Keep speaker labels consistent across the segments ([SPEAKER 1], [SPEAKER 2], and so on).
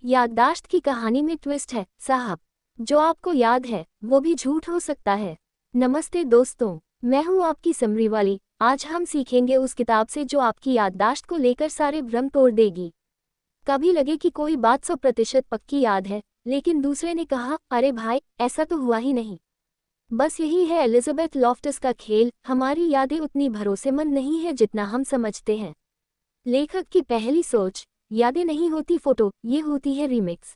[SPEAKER 1] याददाश्त की कहानी में ट्विस्ट है साहब। जो आपको याद है वो भी झूठ हो सकता है। नमस्ते दोस्तों, मैं हूँ आपकी समरी वाली। आज हम सीखेंगे उस किताब से जो आपकी याददाश्त को लेकर सारे भ्रम तोड़ देगी। कभी लगे कि कोई बात 100% पक्की याद है, लेकिन दूसरे ने कहा अरे भाई ऐसा तो हुआ ही नहीं। बस यही है एलिजाबेथ लॉफ्टस का खेल। हमारी यादें उतनी भरोसेमंद नहीं है जितना हम समझते हैं। लेखक की पहली सोच, यादें नहीं होती फोटो, ये होती है रीमिक्स।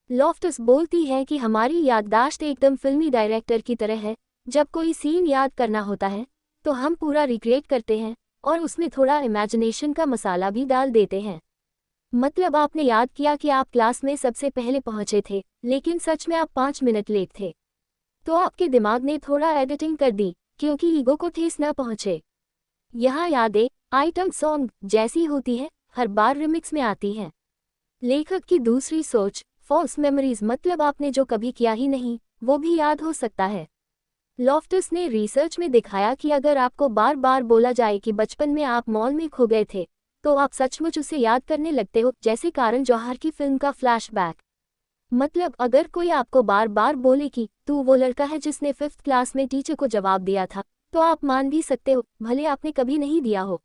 [SPEAKER 1] लॉफ्टस बोलती है कि हमारी याददाश्त एकदम फिल्मी डायरेक्टर की तरह है। जब कोई सीन याद करना होता है तो हम पूरा रिक्रिएट करते हैं और उसमें थोड़ा इमेजिनेशन का मसाला भी डाल देते हैं। मतलब आपने याद किया कि आप क्लास में सबसे पहले पहुंचे थे, लेकिन सच में आप 5 मिनट लेट थे। तो आपके दिमाग ने थोड़ा एडिटिंग कर दी क्योंकि ईगो को ठेस न पहुंचे। यहाँ यादें आइटम सॉन्ग जैसी होती है, हर बार रिमिक्स में आती हैं। लेखक की दूसरी सोच, फॉल्स मेमोरीज, मतलब आपने जो कभी किया ही नहीं वो भी याद हो सकता है। लॉफ्टस ने रिसर्च में दिखाया कि अगर आपको बार बार बोला जाए कि बचपन में आप मॉल में खो गए थे, तो आप सचमुच उसे याद करने लगते हो, जैसे करण जौहर की फिल्म का फ्लैशबैक। मतलब अगर कोई आपको बार बार बोले कि तू वो लड़का है जिसने 5th क्लास में टीचर को जवाब दिया था, तो आप मान भी सकते हो, भले आपने कभी नहीं दिया हो।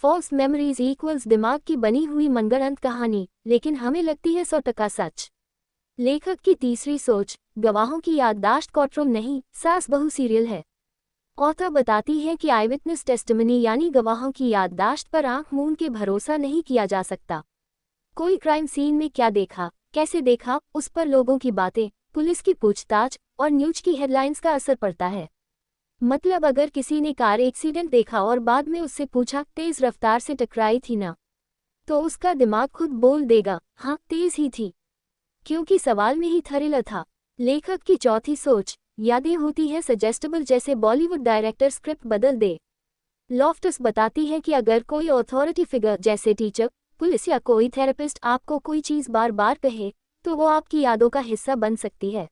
[SPEAKER 1] फॉल्स मेमोरीज इक्वल्स दिमाग की बनी हुई मनगढ़ंत कहानी, लेकिन हमें लगती है 100% सच। लेखक की तीसरी सोच, गवाहों की याददाश्त कोर्टरूम नहीं, सास बहू सीरियल है। ऑथर बताती है कि आईविटनेस टेस्टिमनी यानी गवाहों की याददाश्त पर आंख मूंद के भरोसा नहीं किया जा सकता। कोई क्राइम सीन में क्या देखा, कैसे देखा, उस पर लोगों की बातें, पुलिस की पूछताछ और न्यूज की हेडलाइंस का असर पड़ता है। मतलब अगर किसी ने कार एक्सीडेंट देखा और बाद में उससे पूछा तेज रफ्तार से टकराई थी ना, तो उसका दिमाग खुद बोल देगा हाँ तेज ही थी, क्योंकि सवाल में ही थ्रिलर था। लेखक की चौथी सोच, यादें होती है सजेस्टेबल, जैसे बॉलीवुड डायरेक्टर स्क्रिप्ट बदल दे। लॉफ्टस बताती है कि अगर कोई अथॉरिटी फिगर जैसे टीचर, पुलिस या कोई थेरेपिस्ट आपको कोई चीज़ बार बार कहे, तो वो आपकी यादों का हिस्सा बन सकती है।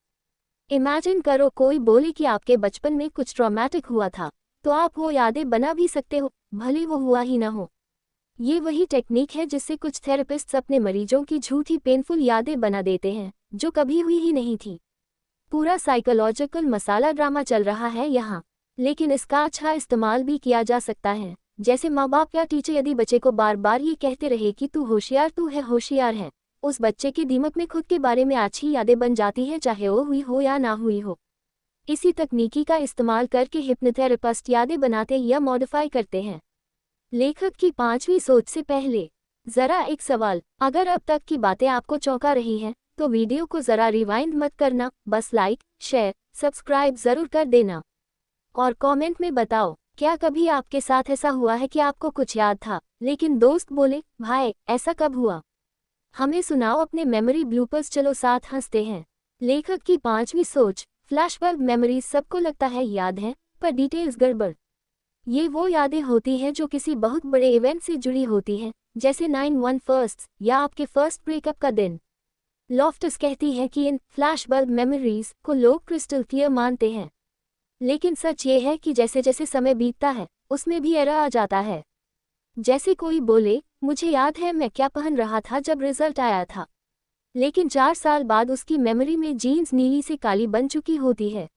[SPEAKER 1] इमेजिन करो कोई बोले कि आपके बचपन में कुछ ट्रॉमेटिक हुआ था, तो आप वो यादें बना भी सकते हो, भले वो हुआ ही ना हो। ये वही टेक्निक है जिससे कुछ थेरेपिस्ट्स अपने मरीजों की झूठी पेनफुल यादें बना देते हैं जो कभी हुई ही नहीं थी। पूरा साइकोलॉजिकल मसाला ड्रामा चल रहा है यहाँ। लेकिन इसका अच्छा इस्तेमाल भी किया जा सकता है, जैसे माँ बाप या टीचर यदि बच्चे को बार बार ये कहते रहे कि तू होशियार है, उस बच्चे के दिमाग में खुद के बारे में अच्छी यादें बन जाती हैं, चाहे वो हुई हो या ना हुई हो। इसी तकनीकी का इस्तेमाल करके हिप्नोथेरेपिस्ट यादें बनाते या मॉडिफाई करते हैं। लेखक की पांचवी सोच से पहले जरा एक सवाल, अगर अब तक की बातें आपको चौंका रही हैं, तो वीडियो को जरा रिवाइंड मत करना, बस लाइक, शेयर, सब्सक्राइब जरूर कर देना। और कमेंट में बताओ, क्या कभी आपके साथ ऐसा हुआ है कि आपको कुछ याद था लेकिन दोस्त बोले भाई ऐसा कब हुआ। हमें सुनाओ अपने मेमोरी ब्लूपर्स, चलो साथ हंसते हैं। लेखक की पांचवी सोच, फ्लैशबैक मेमोरीज, सबको लगता है याद है पर डिटेल्स गड़बड़। ये वो यादें होती हैं जो किसी बहुत बड़े इवेंट से जुड़ी होती हैं, जैसे 9/11 या आपके फर्स्ट ब्रेकअप का दिन। लॉफ्टस कहती है कि इन फ्लैशबैक मेमोरीज को लोग क्रिस्टल क्लियर मानते हैं, लेकिन सच ये है कि जैसे जैसे समय बीतता है उसमें भी एरर आ जाता है। जैसे कोई बोले मुझे याद है मैं क्या पहन रहा था जब रिजल्ट आया था, लेकिन 4 साल बाद उसकी मेमोरी में जीन्स नीली से काली बन चुकी होती है।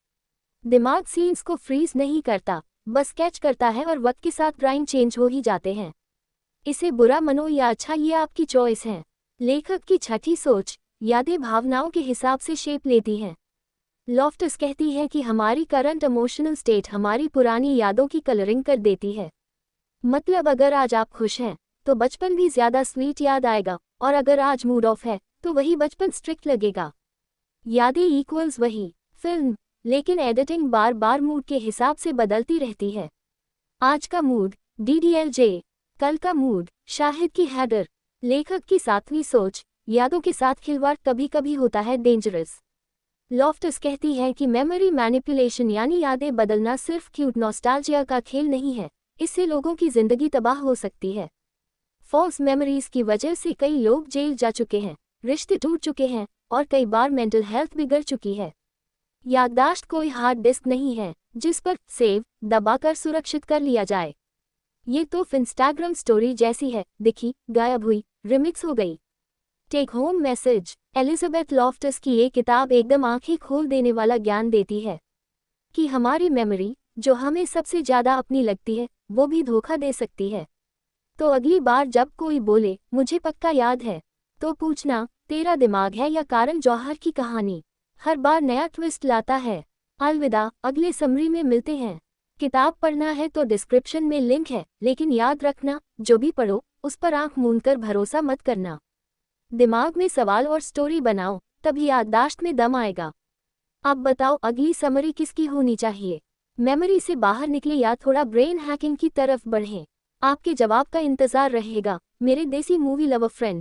[SPEAKER 1] दिमाग सीन्स को फ्रीज नहीं करता, बस कैच करता है और वक्त के साथ ग्राइंड चेंज हो ही जाते हैं। इसे बुरा मनो या अच्छा, ये आपकी चॉइस है। लेखक की छठी सोच, यादें भावनाओं के हिसाब से शेप लेती हैं। लॉफ्टस कहती है कि हमारी करंट इमोशनल स्टेट हमारी पुरानी यादों की कलरिंग कर देती है। मतलब अगर आज आप खुश हैं तो बचपन भी ज्यादा स्वीट याद आएगा, और अगर आज मूड ऑफ है तो वही बचपन स्ट्रिक्ट लगेगा। यादें इक्वल्स वही फिल्म, लेकिन एडिटिंग बार बार मूड के हिसाब से बदलती रहती है। आज का मूड DDLJ, कल का मूड शाहिद की हैडर। लेखक की सातवीं सोच, यादों के साथ खिलवाड़ कभी कभी होता है डेंजरस। लॉफ्टस कहती है कि मेमोरी मैनिपुलेशन यानी यादें बदलना सिर्फ क्यूट नॉस्टैल्जिया का खेल नहीं है, इससे लोगों की जिंदगी तबाह हो सकती है। फॉल्स मेमोरीज की वजह से कई लोग जेल जा चुके हैं, रिश्ते टूट चुके हैं और कई बार मेंटल हेल्थ बिगड़ चुकी है। याददाश्त कोई हार्ड डिस्क नहीं है जिस पर सेव दबाकर सुरक्षित कर लिया जाए। ये तो इंस्टाग्राम स्टोरी जैसी है, दिखी, गायब हुई, रिमिक्स हो गई। Take home message. Elizabeth Loftus की ये किताब एकदम आंखें खोल देने वाला ज्ञान देती है कि हमारी मेमोरी, जो हमें सबसे ज़्यादा अपनी लगती है, वो भी धोखा दे सकती है। तो अगली बार जब कोई बोले मुझे पक्का याद है, तो पूछना तेरा दिमाग है या कारण जौहर की कहानी हर बार नया ट्विस्ट लाता है। अलविदा, अगले समरी में मिलते हैं। किताब पढ़ना है तो डिस्क्रिप्शन में लिंक है, लेकिन याद रखना, जो भी पढ़ो उस पर आंख मूंदकर भरोसा मत करना। दिमाग में सवाल और स्टोरी बनाओ, तभी याददाश्त में दम आएगा। अब बताओ अगली समरी किसकी होनी चाहिए? मेमोरी से बाहर निकले या थोड़ा ब्रेन हैकिंग की तरफ बढ़ें? आपके जवाब का इंतजार रहेगा, मेरे देसी मूवी लवर फ्रेंड।